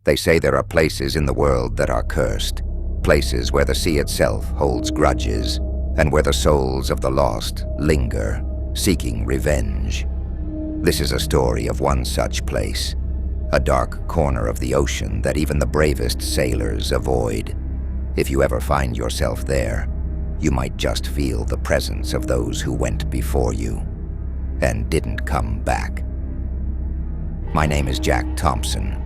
They say there are places in the world that are cursed, places where the sea itself holds grudges, and where the souls of the lost linger, seeking revenge. This is a story of one such place, a dark corner of the ocean that even the bravest sailors avoid. If you ever find yourself there, you might just feel the presence of those who went before you and didn't come back. My name is Jack Thompson.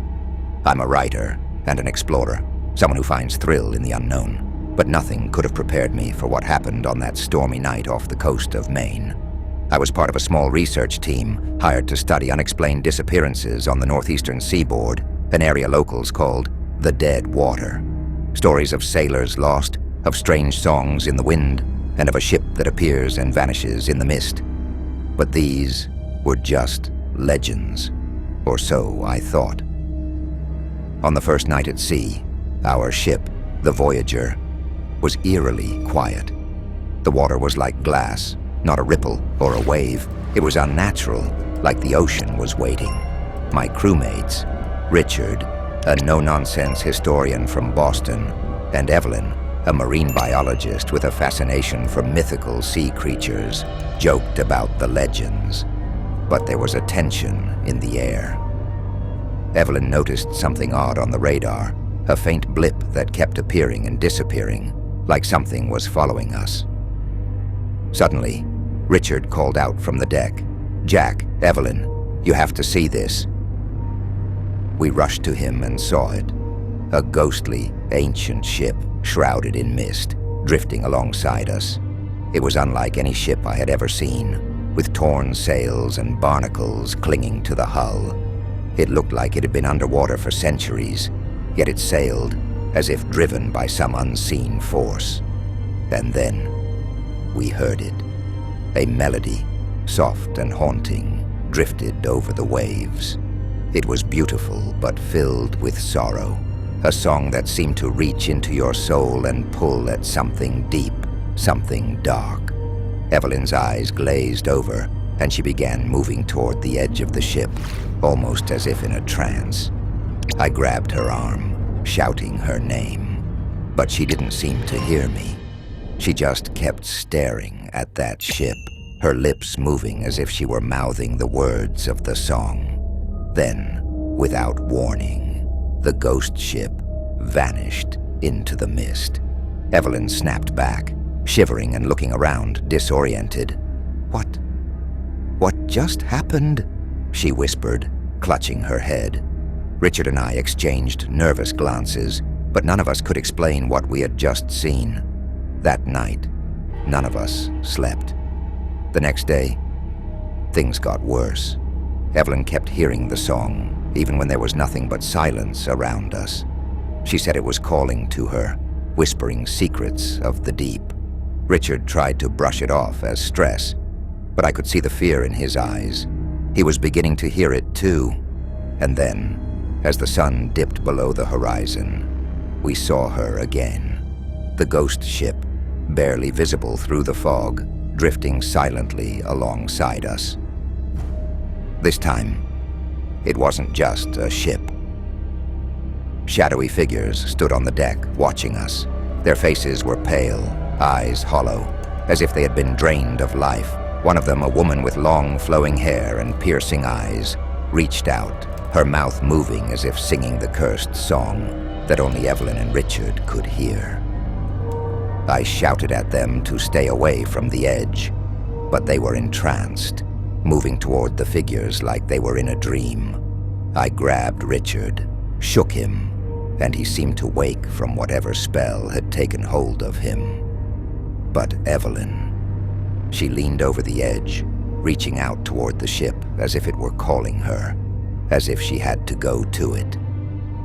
I'm a writer and an explorer, someone who finds thrill in the unknown, but nothing could have prepared me for what happened on that stormy night off the coast of Maine. I was part of a small research team hired to study unexplained disappearances on the northeastern seaboard, an area locals called the Dead Water. Stories of sailors lost, of strange songs in the wind, and of a ship that appears and vanishes in the mist. But these were just legends, or so I thought. On the first night at sea, our ship, the Voyager, was eerily quiet. The water was like glass, not a ripple or a wave. It was unnatural, like the ocean was waiting. My crewmates, Richard, a no-nonsense historian from Boston, and Evelyn, a marine biologist with a fascination for mythical sea creatures, joked about the legends. But there was a tension in the air. Evelyn noticed something odd on the radar, a faint blip that kept appearing and disappearing, like something was following us. Suddenly, Richard called out from the deck, "Jack, Evelyn, you have to see this." We rushed to him and saw it. A ghostly, ancient ship, shrouded in mist, drifting alongside us. It was unlike any ship I had ever seen, with torn sails and barnacles clinging to the hull. It looked like it had been underwater for centuries, yet it sailed as if driven by some unseen force. And then we heard it. A melody, soft and haunting, drifted over the waves. It was beautiful but filled with sorrow, a song that seemed to reach into your soul and pull at something deep, something dark. Evelyn's eyes glazed over, and she began moving toward the edge of the ship, almost as if in a trance. I grabbed her arm, shouting her name, but she didn't seem to hear me. She just kept staring at that ship, her lips moving as if she were mouthing the words of the song. Then, without warning, the ghost ship vanished into the mist. Evelyn snapped back, shivering and looking around, disoriented. What just happened?" she whispered, clutching her head. Richard and I exchanged nervous glances, but none of us could explain what we had just seen. That night, none of us slept. The next day, things got worse. Evelyn kept hearing the song, even when there was nothing but silence around us. She said it was calling to her, whispering secrets of the deep. Richard tried to brush it off as stress, but I could see the fear in his eyes. He was beginning to hear it too. And then, as the sun dipped below the horizon, we saw her again. The ghost ship, barely visible through the fog, drifting silently alongside us. This time, it wasn't just a ship. Shadowy figures stood on the deck, watching us. Their faces were pale, eyes hollow, as if they had been drained of life. One of them, a woman with long, flowing hair and piercing eyes, reached out, her mouth moving as if singing the cursed song that only Evelyn and Richard could hear. I shouted at them to stay away from the edge, but they were entranced, moving toward the figures like they were in a dream. I grabbed Richard, shook him, and he seemed to wake from whatever spell had taken hold of him. But Evelyn, she leaned over the edge, reaching out toward the ship as if it were calling her, as if she had to go to it.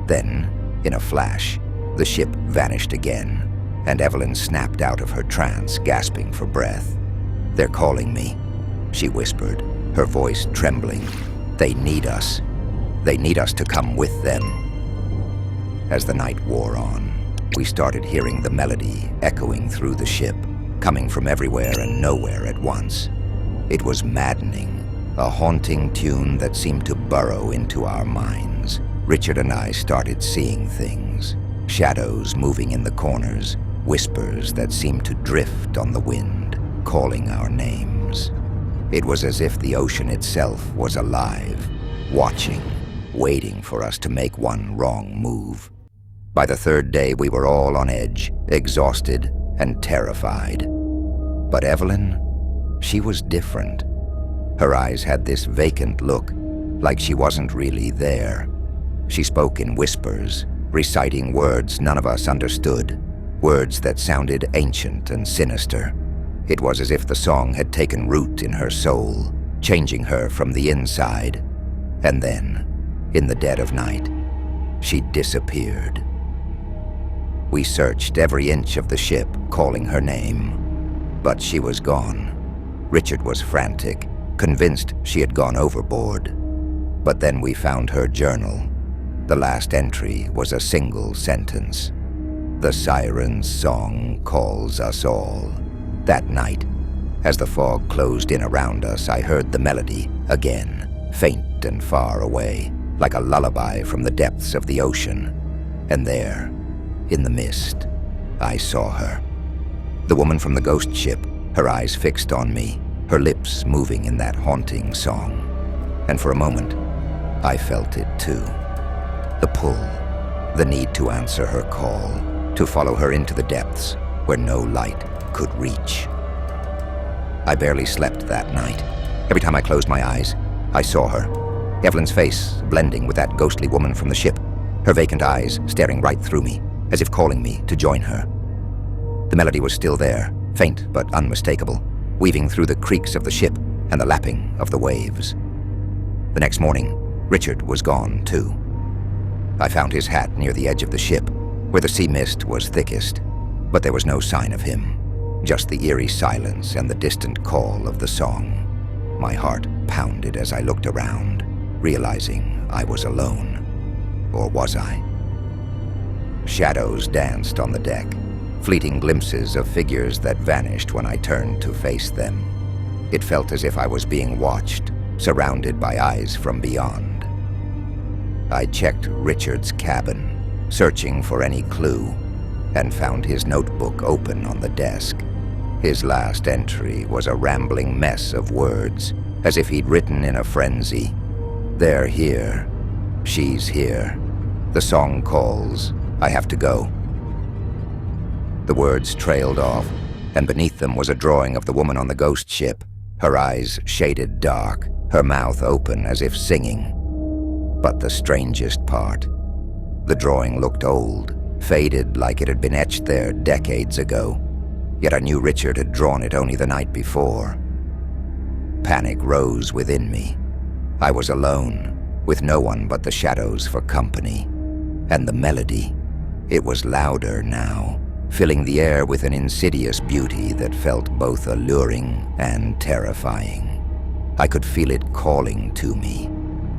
Then, in a flash, the ship vanished again, and Evelyn snapped out of her trance, gasping for breath. "They're calling me," she whispered, her voice trembling. "They need us. They need us to come with them." As the night wore on, we started hearing the melody echoing through the ship, coming from everywhere and nowhere at once. It was maddening, a haunting tune that seemed to burrow into our minds, Richard and I started seeing things. Shadows moving in the corners, whispers that seemed to drift on the wind, calling our names. It was as if the ocean itself was alive, watching, waiting for us to make one wrong move. By the third day, we were all on edge, exhausted and terrified. But Evelyn, she was different. Her eyes had this vacant look, like she wasn't really there. She spoke in whispers, reciting words none of us understood, words that sounded ancient and sinister. It was as if the song had taken root in her soul, changing her from the inside. And then, in the dead of night, she disappeared. We searched every inch of the ship, calling her name, but she was gone. Richard was frantic, convinced she had gone overboard. But then we found her journal. The last entry was a single sentence. "The siren's song calls us all." That night, as the fog closed in around us, I heard the melody again, faint and far away, like a lullaby from the depths of the ocean. And there, in the mist, I saw her. The woman from the ghost ship, her eyes fixed on me, her lips moving in that haunting song. And for a moment, I felt it too. The pull, the need to answer her call, to follow her into the depths where no light could reach. I barely slept that night. Every time I closed my eyes, I saw her. Evelyn's face blending with that ghostly woman from the ship, her vacant eyes staring right through me, as if calling me to join her. The melody was still there, faint but unmistakable, weaving through the creaks of the ship and the lapping of the waves. The next morning, Richard was gone too. I found his hat near the edge of the ship, where the sea mist was thickest, but there was no sign of him, just the eerie silence and the distant call of the song. My heart pounded as I looked around, realizing I was alone. Or was I? Shadows danced on the deck, fleeting glimpses of figures that vanished when I turned to face them. It felt as if I was being watched, surrounded by eyes from beyond. I checked Richard's cabin, searching for any clue, and found his notebook open on the desk. His last entry was a rambling mess of words, as if he'd written in a frenzy. "They're here. She's here. The song calls. I have to go." The words trailed off, and beneath them was a drawing of the woman on the ghost ship, her eyes shaded dark, her mouth open as if singing. But the strangest part, the drawing looked old, faded like it had been etched there decades ago. Yet I knew Richard had drawn it only the night before. Panic rose within me. I was alone, with no one but the shadows for company. And the melody, it was louder now, filling the air with an insidious beauty that felt both alluring and terrifying. I could feel it calling to me,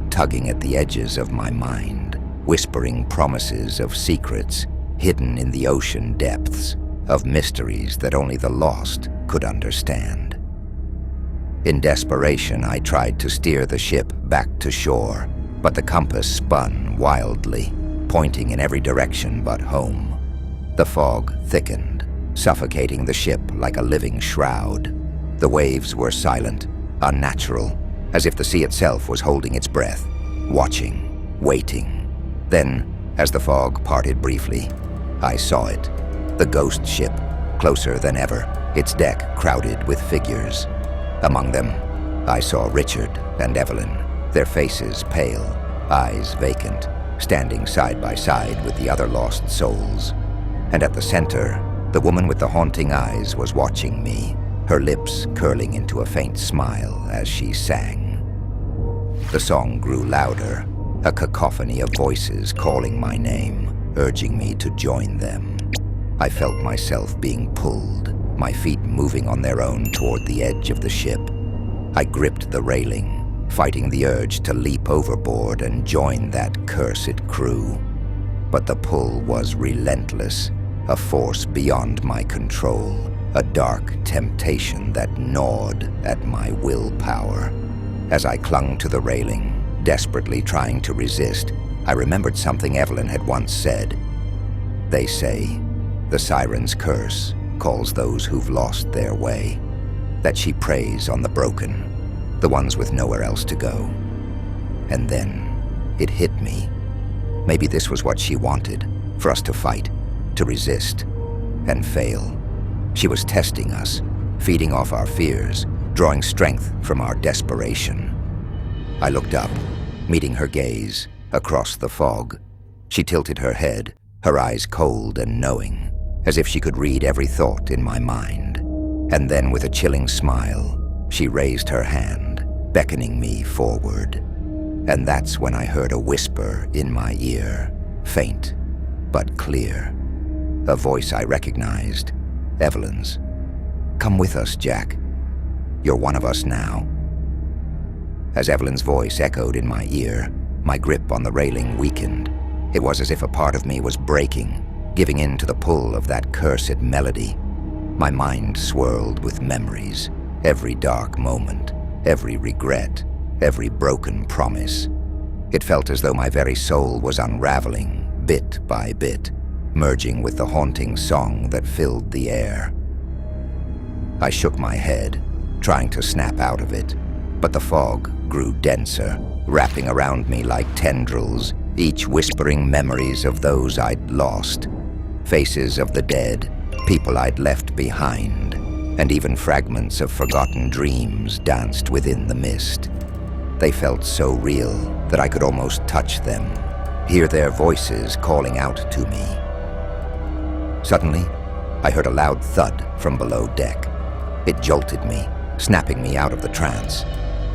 tugging at the edges of my mind, whispering promises of secrets hidden in the ocean depths, of mysteries that only the lost could understand. In desperation, I tried to steer the ship back to shore, but the compass spun wildly, pointing in every direction but home. The fog thickened, suffocating the ship like a living shroud. The waves were silent, unnatural, as if the sea itself was holding its breath, watching, waiting. Then, as the fog parted briefly, I saw it. The ghost ship, closer than ever, its deck crowded with figures. Among them, I saw Richard and Evelyn, their faces pale, eyes vacant, standing side by side with the other lost souls. And at the center, the woman with the haunting eyes was watching me, her lips curling into a faint smile as she sang. The song grew louder, a cacophony of voices calling my name, urging me to join them. I felt myself being pulled, my feet moving on their own toward the edge of the ship. I gripped the railing, fighting the urge to leap overboard and join that cursed crew. But the pull was relentless, a force beyond my control, a dark temptation that gnawed at my willpower. As I clung to the railing, desperately trying to resist, I remembered something Evelyn had once said. They say the Siren's Curse calls those who've lost their way, that she preys on the broken, the ones with nowhere else to go. And then it hit me. Maybe this was what she wanted, for us to fight, to resist, and fail. She was testing us, feeding off our fears, drawing strength from our desperation. I looked up, meeting her gaze, across the fog. She tilted her head, her eyes cold and knowing, as if she could read every thought in my mind. And then with a chilling smile, she raised her hand, beckoning me forward. And that's when I heard a whisper in my ear, faint but clear. A voice I recognized, Evelyn's. "Come with us, Jack. You're one of us now." As Evelyn's voice echoed in my ear, my grip on the railing weakened. It was as if a part of me was breaking, giving in to the pull of that cursed melody. My mind swirled with memories, every dark moment, every regret, every broken promise. It felt as though my very soul was unraveling, bit by bit, merging with the haunting song that filled the air. I shook my head, trying to snap out of it, but the fog grew denser, wrapping around me like tendrils, each whispering memories of those I'd lost, faces of the dead, people I'd left behind, and even fragments of forgotten dreams danced within the mist. They felt so real that I could almost touch them, hear their voices calling out to me. Suddenly, I heard a loud thud from below deck. It jolted me, snapping me out of the trance.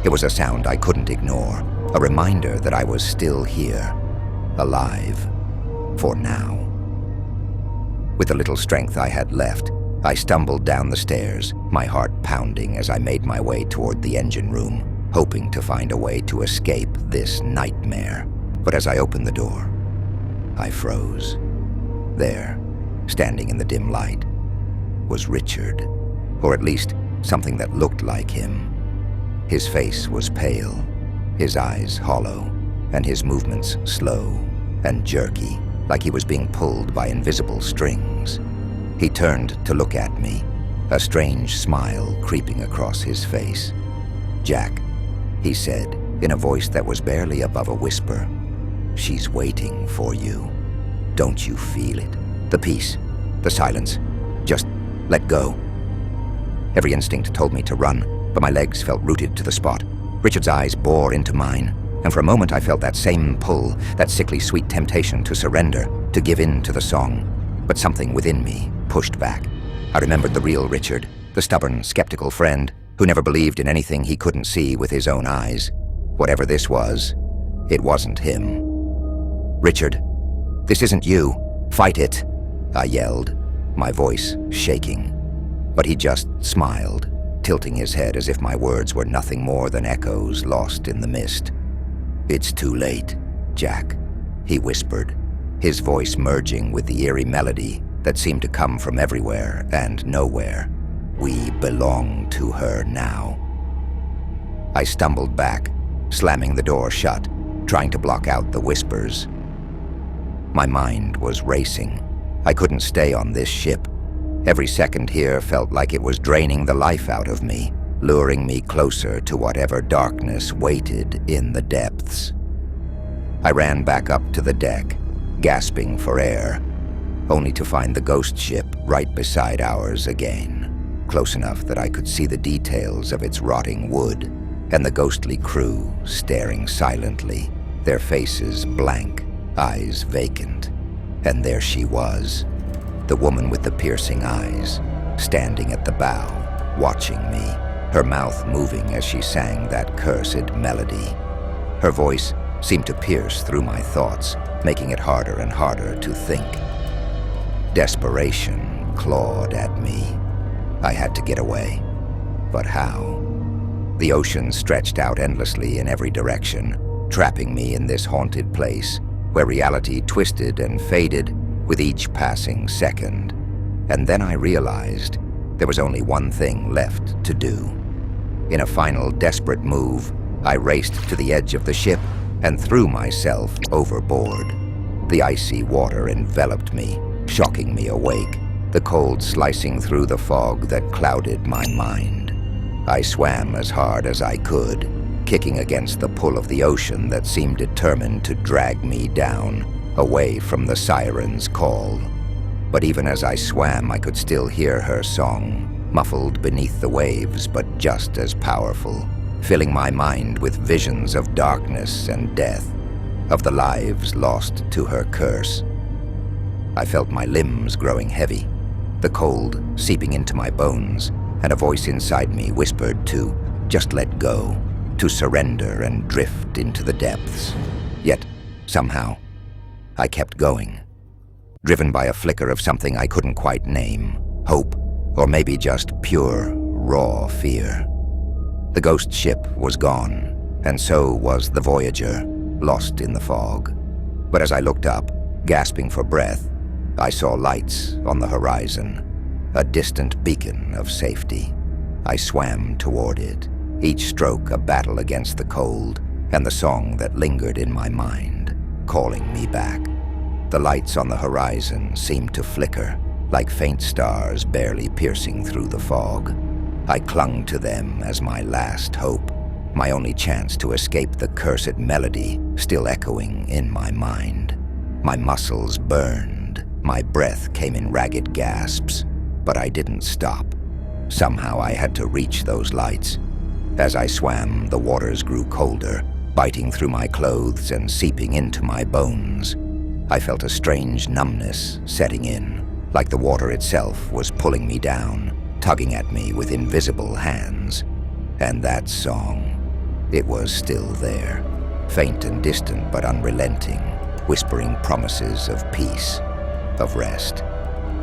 It was a sound I couldn't ignore, a reminder that I was still here, alive, for now. With the little strength I had left, I stumbled down the stairs, my heart pounding as I made my way toward the engine room, hoping to find a way to escape this nightmare. But as I opened the door, I froze. There, standing in the dim light, was Richard, or at least something that looked like him. His face was pale, his eyes hollow, and his movements slow and jerky, like he was being pulled by invisible strings. He turned to look at me, a strange smile creeping across his face. "Jack," he said, in a voice that was barely above a whisper, "she's waiting for you. Don't you feel it? The peace, the silence. Just let go." Every instinct told me to run, but my legs felt rooted to the spot. Richard's eyes bore into mine, and for a moment I felt that same pull, that sickly sweet temptation to surrender, to give in to the song. But something within me pushed back. I remembered the real Richard, the stubborn, skeptical friend who never believed in anything he couldn't see with his own eyes. Whatever this was, it wasn't him. "Richard, this isn't you. Fight it," I yelled, my voice shaking. But he just smiled, tilting his head as if my words were nothing more than echoes lost in the mist. "It's too late, Jack," he whispered, his voice merging with the eerie melody that seemed to come from everywhere and nowhere. "We belong to her now." I stumbled back, slamming the door shut, trying to block out the whispers. My mind was racing. I couldn't stay on this ship. Every second here felt like it was draining the life out of me, luring me closer to whatever darkness waited in the depths. I ran back up to the deck, gasping for air, only to find the ghost ship right beside ours again, close enough that I could see the details of its rotting wood, and the ghostly crew staring silently, their faces blank, eyes vacant. And there she was, the woman with the piercing eyes, standing at the bow, watching me, her mouth moving as she sang that cursed melody. Her voice seemed to pierce through my thoughts, making it harder and harder to think. Desperation clawed at me. I had to get away. But how? The ocean stretched out endlessly in every direction, trapping me in this haunted place, where reality twisted and faded with each passing second. And then I realized there was only one thing left to do. In a final desperate move, I raced to the edge of the ship, and threw myself overboard. The icy water enveloped me, shocking me awake, the cold slicing through the fog that clouded my mind. I swam as hard as I could, kicking against the pull of the ocean that seemed determined to drag me down, away from the siren's call. But even as I swam, I could still hear her song, muffled beneath the waves but just as powerful, filling my mind with visions of darkness and death, of the lives lost to her curse. I felt my limbs growing heavy, the cold seeping into my bones, and a voice inside me whispered to just let go, to surrender and drift into the depths. Yet, somehow, I kept going, driven by a flicker of something I couldn't quite name, hope, or maybe just pure, raw fear. The ghost ship was gone, and so was the Voyager, lost in the fog. But as I looked up, gasping for breath, I saw lights on the horizon, a distant beacon of safety. I swam toward it, each stroke a battle against the cold, and the song that lingered in my mind, calling me back. The lights on the horizon seemed to flicker, like faint stars barely piercing through the fog. I clung to them as my last hope, my only chance to escape the cursed melody still echoing in my mind. My muscles burned, my breath came in ragged gasps, but I didn't stop. Somehow I had to reach those lights. As I swam, the waters grew colder, biting through my clothes and seeping into my bones. I felt a strange numbness setting in, like the water itself was pulling me down, tugging at me with invisible hands. And that song, it was still there, faint and distant but unrelenting, whispering promises of peace, of rest,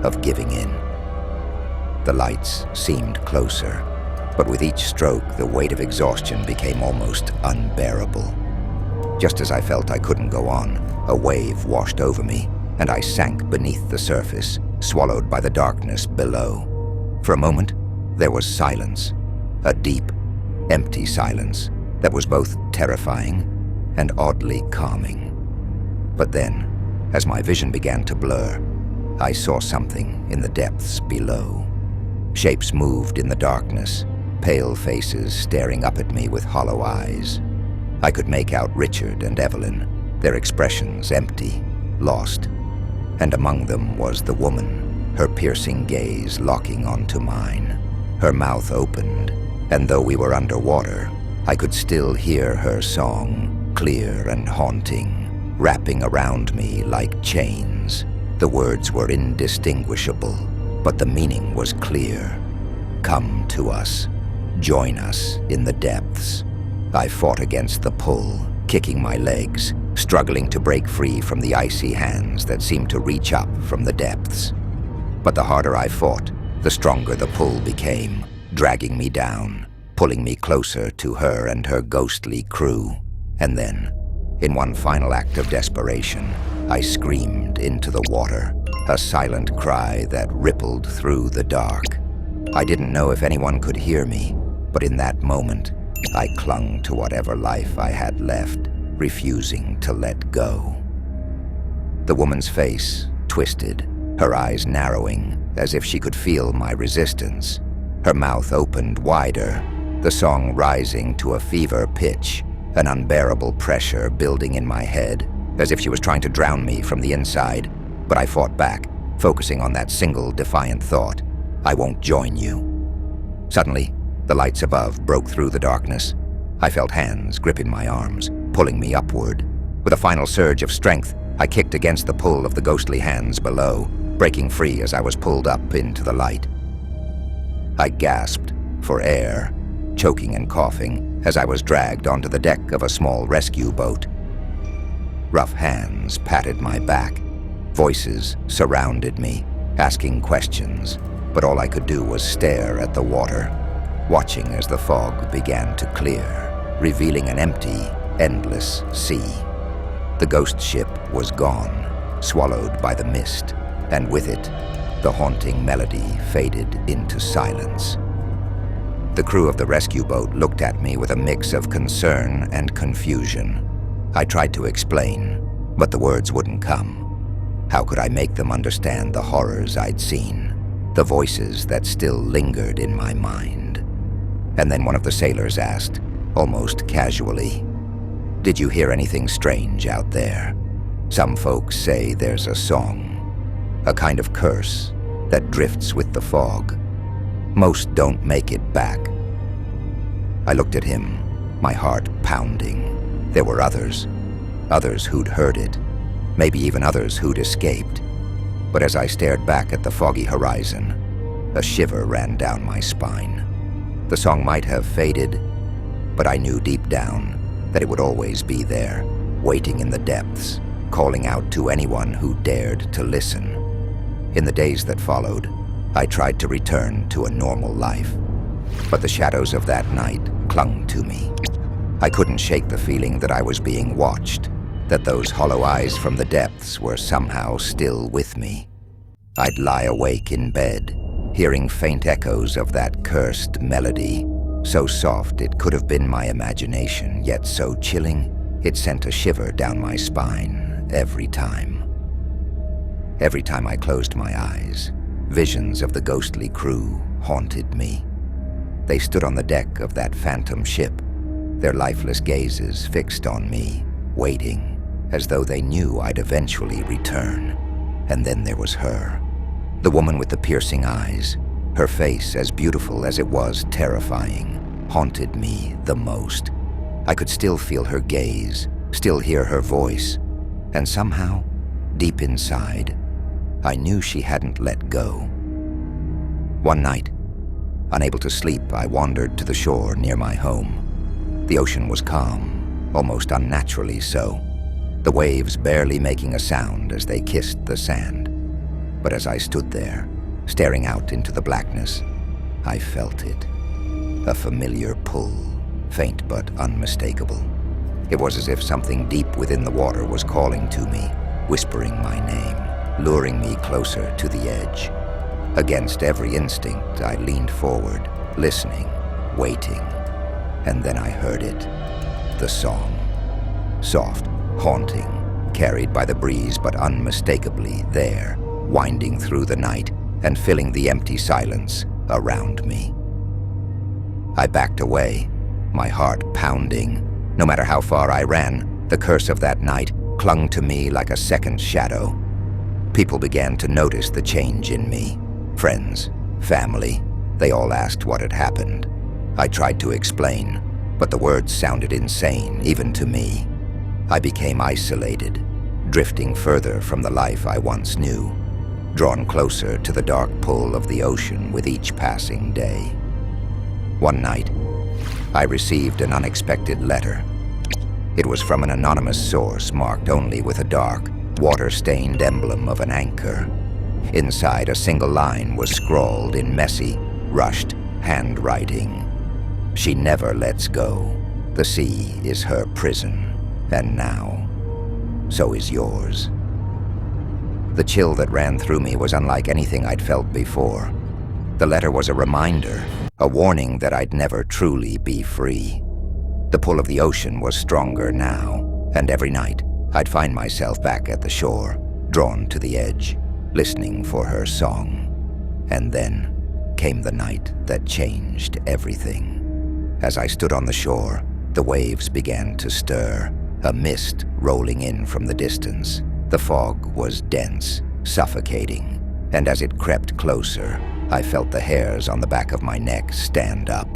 of giving in. The lights seemed closer, but with each stroke, the weight of exhaustion became almost unbearable. Just as I felt I couldn't go on, a wave washed over me, and I sank beneath the surface, swallowed by the darkness below. For a moment, there was silence, a deep, empty silence that was both terrifying and oddly calming. But then, as my vision began to blur, I saw something in the depths below. Shapes moved in the darkness, pale faces staring up at me with hollow eyes. I could make out Richard and Evelyn, their expressions empty, lost. And among them was the woman, her piercing gaze locking onto mine. Her mouth opened, and though we were underwater, I could still hear her song, clear and haunting, wrapping around me like chains. The words were indistinguishable, but the meaning was clear. Come to us. Join us in the depths. I fought against the pull, kicking my legs, struggling to break free from the icy hands that seemed to reach up from the depths. But the harder I fought, the stronger the pull became, dragging me down, pulling me closer to her and her ghostly crew. And then, in one final act of desperation, I screamed into the water, a silent cry that rippled through the dark. I didn't know if anyone could hear me, but in that moment, I clung to whatever life I had left, refusing to let go. The woman's face twisted, her eyes narrowing, as if she could feel my resistance. Her mouth opened wider, the song rising to a fever pitch, an unbearable pressure building in my head, as if she was trying to drown me from the inside. But I fought back, focusing on that single defiant thought: I won't join you. Suddenly, the lights above broke through the darkness. I felt hands gripping my arms, pulling me upward. With a final surge of strength, I kicked against the pull of the ghostly hands below, breaking free as I was pulled up into the light. I gasped for air, choking and coughing as I was dragged onto the deck of a small rescue boat. Rough hands patted my back. Voices surrounded me, asking questions, but all I could do was stare at the water, watching as the fog began to clear, revealing an empty, endless sea. The ghost ship was gone, swallowed by the mist, and with it, the haunting melody faded into silence. The crew of the rescue boat looked at me with a mix of concern and confusion. I tried to explain, but the words wouldn't come. How could I make them understand the horrors I'd seen, the voices that still lingered in my mind? And then one of the sailors asked, almost casually, "Did you hear anything strange out there? Some folks say there's a song, a kind of curse that drifts with the fog. Most don't make it back." I looked at him, my heart pounding. There were others who'd heard it, maybe even others who'd escaped. But as I stared back at the foggy horizon, a shiver ran down my spine. The song might have faded, but I knew deep down that it would always be there, waiting in the depths, calling out to anyone who dared to listen. In the days that followed, I tried to return to a normal life, but the shadows of that night clung to me. I couldn't shake the feeling that I was being watched, that those hollow eyes from the depths were somehow still with me. I'd lie awake in bed, hearing faint echoes of that cursed melody, so soft it could have been my imagination, yet so chilling it sent a shiver down my spine every time. Every time I closed my eyes, visions of the ghostly crew haunted me. They stood on the deck of that phantom ship, their lifeless gazes fixed on me, waiting, as though they knew I'd eventually return. And then there was her, the woman with the piercing eyes. Her face, as beautiful as it was terrifying, haunted me the most. I could still feel her gaze, still hear her voice, and somehow, deep inside, I knew she hadn't let go. One night, unable to sleep, I wandered to the shore near my home. The ocean was calm, almost unnaturally so, the waves barely making a sound as they kissed the sand. But as I stood there, staring out into the blackness, I felt it. A familiar pull, faint but unmistakable. It was as if something deep within the water was calling to me, whispering my name, luring me closer to the edge. Against every instinct, I leaned forward, listening, waiting. And then I heard it, the song. Soft, haunting, carried by the breeze but unmistakably there, winding through the night and filling the empty silence around me. I backed away, my heart pounding. No matter how far I ran, the curse of that night clung to me like a second shadow. People began to notice the change in me. Friends, family, they all asked what had happened. I tried to explain, but the words sounded insane, even to me. I became isolated, drifting further from the life I once knew, drawn closer to the dark pull of the ocean with each passing day. One night, I received an unexpected letter. It was from an anonymous source marked only with a dark, water-stained emblem of an anchor. Inside, a single line was scrawled in messy, rushed handwriting. "She never lets go. The sea is her prison, and now, so is yours." The chill that ran through me was unlike anything I'd felt before. The letter was a reminder, a warning that I'd never truly be free. The pull of the ocean was stronger now, and every night I'd find myself back at the shore, drawn to the edge, listening for her song. And then came the night that changed everything. As I stood on the shore, the waves began to stir, a mist rolling in from the distance. The fog was dense, suffocating, and as it crept closer, I felt the hairs on the back of my neck stand up.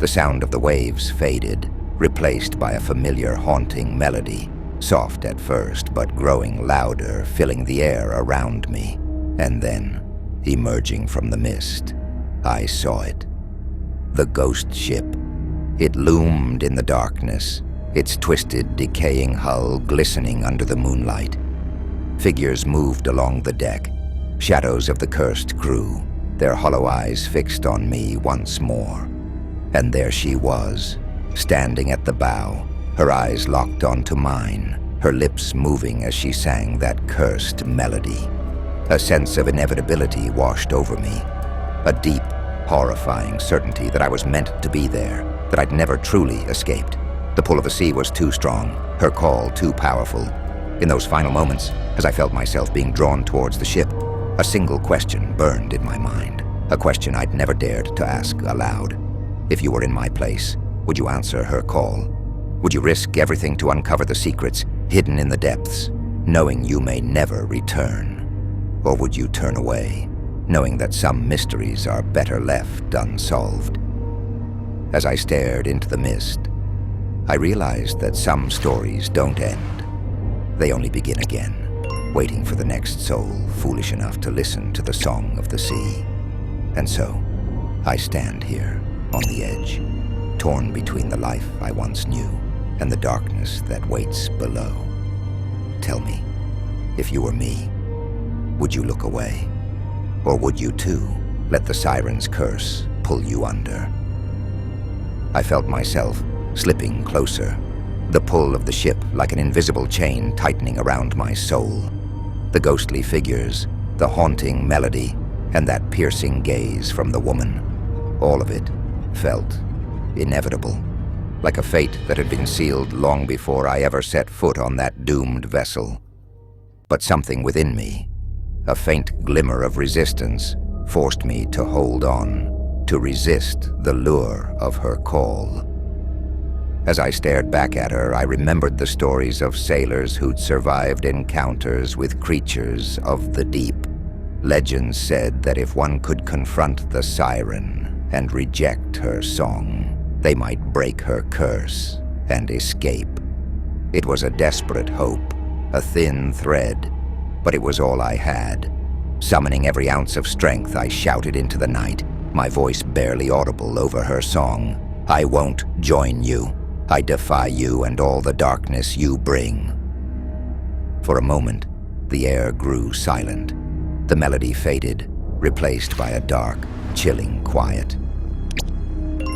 The sound of the waves faded, replaced by a familiar haunting melody, soft at first but growing louder, filling the air around me. And then, emerging from the mist, I saw it. The ghost ship. It loomed in the darkness, its twisted, decaying hull glistening under the moonlight. Figures moved along the deck, shadows of the cursed crew, their hollow eyes fixed on me once more. And there she was, standing at the bow, her eyes locked onto mine, her lips moving as she sang that cursed melody. A sense of inevitability washed over me, a deep, horrifying certainty that I was meant to be there, that I'd never truly escaped. The pull of the sea was too strong, her call too powerful. In those final moments, as I felt myself being drawn towards the ship, a single question burned in my mind, a question I'd never dared to ask aloud. If you were in my place, would you answer her call? Would you risk everything to uncover the secrets hidden in the depths, knowing you may never return? Or would you turn away, knowing that some mysteries are better left unsolved? As I stared into the mist, I realized that some stories don't end. They only begin again, waiting for the next soul foolish enough to listen to the song of the sea. And so, I stand here, on the edge, torn between the life I once knew and the darkness that waits below. Tell me, if you were me, would you look away? Or would you too let the Siren's curse pull you under? I felt myself slipping closer, the pull of the ship like an invisible chain tightening around my soul. The ghostly figures, the haunting melody, and that piercing gaze from the woman, all of it felt inevitable, like a fate that had been sealed long before I ever set foot on that doomed vessel. But something within me, a faint glimmer of resistance, forced me to hold on, to resist the lure of her call. As I stared back at her, I remembered the stories of sailors who'd survived encounters with creatures of the deep. Legends said that if one could confront the siren and reject her song, they might break her curse and escape. It was a desperate hope, a thin thread, but it was all I had. Summoning every ounce of strength, I shouted into the night, my voice barely audible over her song. I won't join you. I defy you and all the darkness you bring. For a moment, the air grew silent. The melody faded, replaced by a dark, chilling quiet.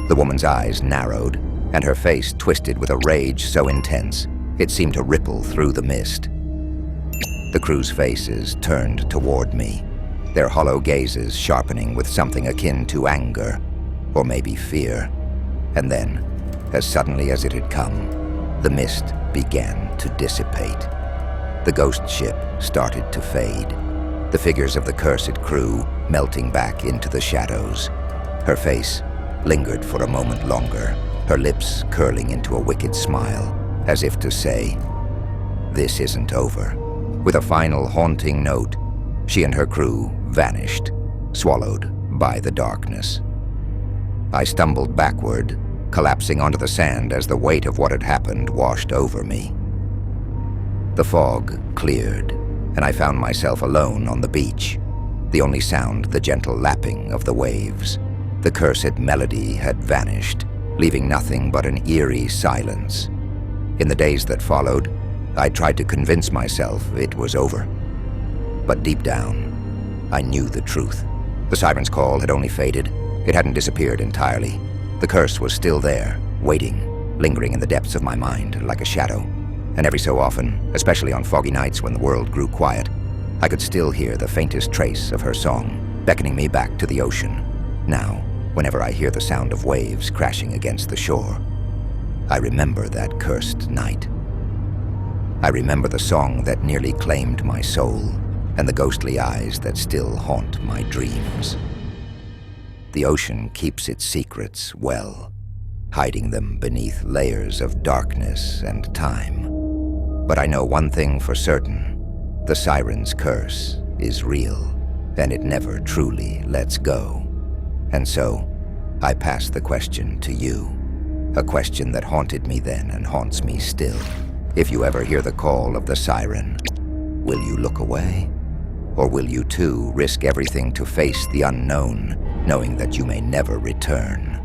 The woman's eyes narrowed, and her face twisted with a rage so intense, it seemed to ripple through the mist. The crew's faces turned toward me, their hollow gazes sharpening with something akin to anger, or maybe fear. And then, as suddenly as it had come, the mist began to dissipate. The ghost ship started to fade, the figures of the cursed crew melting back into the shadows. Her face lingered for a moment longer, her lips curling into a wicked smile, as if to say, "This isn't over." With a final haunting note, she and her crew vanished, swallowed by the darkness. I stumbled backward, collapsing onto the sand as the weight of what had happened washed over me. The fog cleared, and I found myself alone on the beach, the only sound the gentle lapping of the waves. The cursed melody had vanished, leaving nothing but an eerie silence. In the days that followed, I tried to convince myself it was over. But deep down, I knew the truth. The siren's call had only faded. It hadn't disappeared entirely. The curse was still there, waiting, lingering in the depths of my mind like a shadow. And every so often, especially on foggy nights when the world grew quiet, I could still hear the faintest trace of her song, beckoning me back to the ocean. Now, whenever I hear the sound of waves crashing against the shore, I remember that cursed night. I remember the song that nearly claimed my soul, and the ghostly eyes that still haunt my dreams. The ocean keeps its secrets well, hiding them beneath layers of darkness and time. But I know one thing for certain: the siren's curse is real, and it never truly lets go. And so, I pass the question to you, a question that haunted me then and haunts me still. If you ever hear the call of the siren, will you look away? Or will you too risk everything to face the unknown, knowing that you may never return?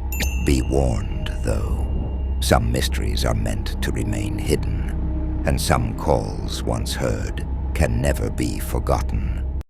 Be warned, though. Some mysteries are meant to remain hidden, and some calls once heard can never be forgotten.